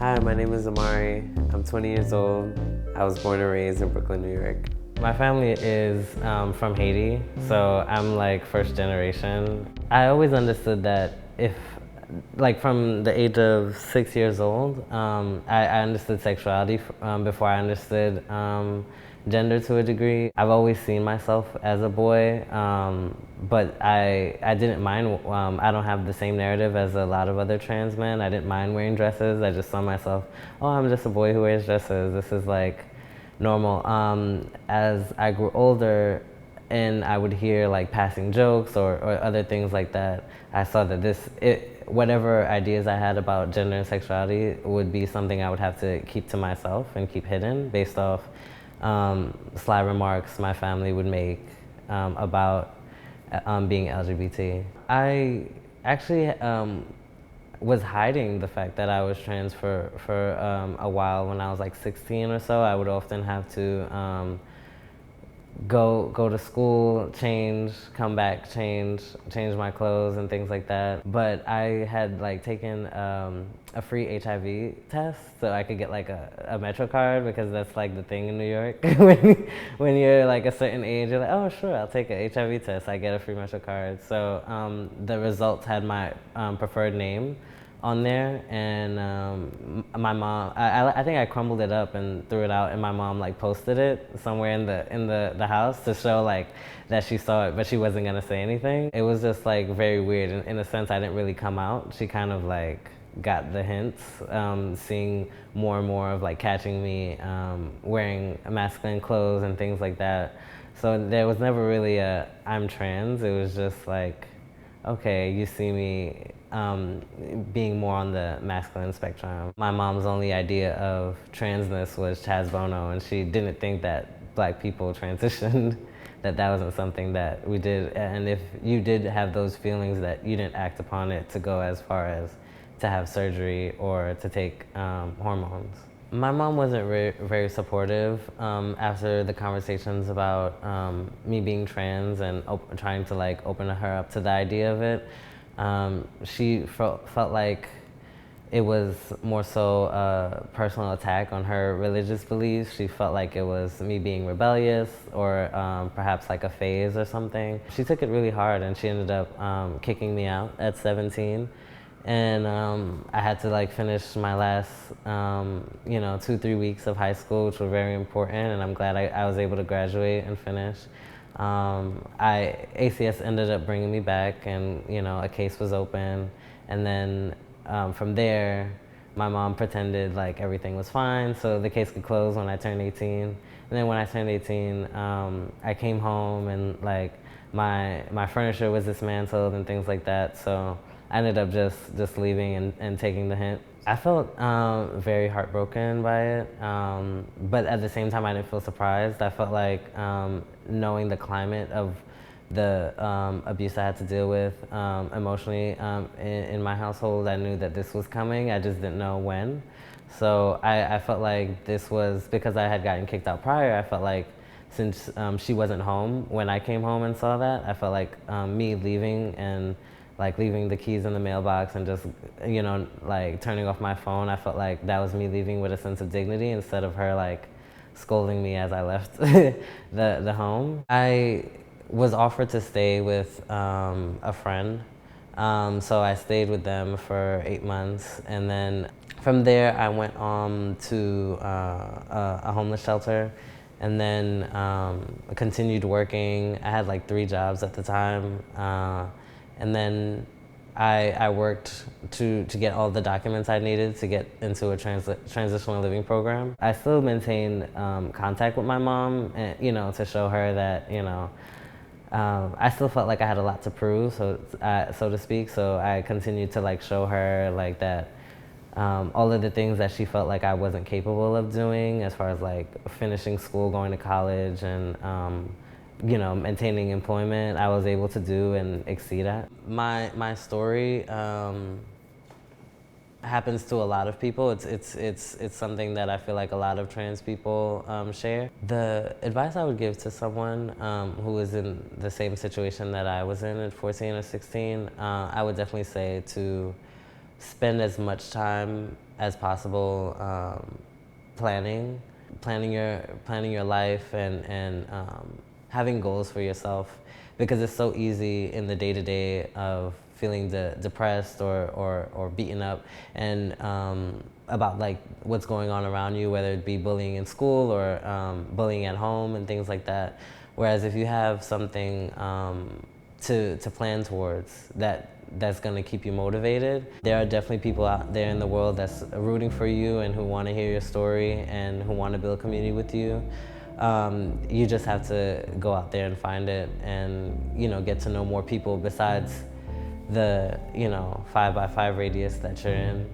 Hi, my name is Amari. I'm 20 years old. I was born and raised in Brooklyn, New York. My family is from Haiti, so I'm like first generation. I always understood that like from the age of 6 years old, I understood sexuality before I understood gender to a degree. I've always seen myself as a boy, but I didn't mind. I don't have the same narrative as a lot of other trans men. I didn't mind wearing dresses. I just saw myself, oh, I'm just a boy who wears dresses. This is like normal. As I grew older and I would hear like passing jokes or other things like that, I saw that whatever ideas I had about gender and sexuality would be something I would have to keep to myself and keep hidden based off sly remarks my family would make about being LGBT. I actually was hiding the fact that I was trans for a while. When I was like 16 or so, I would often have to go to school, change, come back, change my clothes and things like that. But I had like taken a free HIV test so I could get like a Metro card, because that's like the thing in New York. when you're like a certain age, you're like, oh sure, I'll take an HIV test. I get a free Metro card. So the results had my preferred name on there, and my mom, I think I crumbled it up and threw it out, and my mom like posted it somewhere in the house to show like that she saw it, but she wasn't gonna say anything. It was just like very weird. In a sense, I didn't really come out. She kind of like got the hints, seeing more and more of like catching me wearing masculine clothes and things like that. So there was never really a I'm trans. It was just like, okay, you see me being more on the masculine spectrum. My mom's only idea of transness was Chaz Bono, and she didn't think that black people transitioned, that wasn't something that we did. And if you did have those feelings, that you didn't act upon it to go as far as to have surgery or to take hormones. My mom wasn't very supportive after the conversations about me being trans and trying to like open her up to the idea of it. She felt like it was more so a personal attack on her religious beliefs. She felt like it was me being rebellious, or perhaps like a phase or something. She took it really hard, and she ended up kicking me out at 17. And I had to like finish my last 2-3 weeks of high school, which were very important, and I'm glad I was able to graduate and finish. ACS ended up bringing me back, and a case was open, and then from there my mom pretended like everything was fine so the case could close when I turned 18. And then when I turned 18, I came home, and like my furniture was dismantled and things like that, so I ended up just leaving and taking the hint. I felt very heartbroken by it, but at the same time I didn't feel surprised. I felt like knowing the climate of the abuse I had to deal with emotionally in my household, I knew that this was coming. I just didn't know when. So I felt like this was, because I had gotten kicked out prior, I felt like since she wasn't home when I came home and saw that, I felt like me leaving and like leaving the keys in the mailbox and just, like turning off my phone, I felt like that was me leaving with a sense of dignity instead of her like scolding me as I left the home. I was offered to stay with a friend, so I stayed with them for 8 months, and then from there I went on to a homeless shelter, and then continued working. I had like 3 jobs at the time. And then I worked to get all the documents I needed to get into a transitional living program. I still maintain contact with my mom, and, to show her that, I still felt like I had a lot to prove, so to speak. So I continued to like show her like that all of the things that she felt like I wasn't capable of doing, as far as like finishing school, going to college, and maintaining employment, I was able to do and exceed at. My story happens to a lot of people. It's something that I feel like a lot of trans people share. The advice I would give to someone who is in the same situation that I was in at 14 or 16, I would definitely say to spend as much time as possible planning your life and having goals for yourself, because it's so easy in the day-to-day of feeling depressed or beaten up and about like what's going on around you, whether it be bullying in school or bullying at home and things like that. Whereas if you have something to plan towards that's going to keep you motivated, there are definitely people out there in the world that's rooting for you and who want to hear your story and who want to build community with you. You just have to go out there and find it and, you know, get to know more people besides the, you know, 5x5 radius that you're in.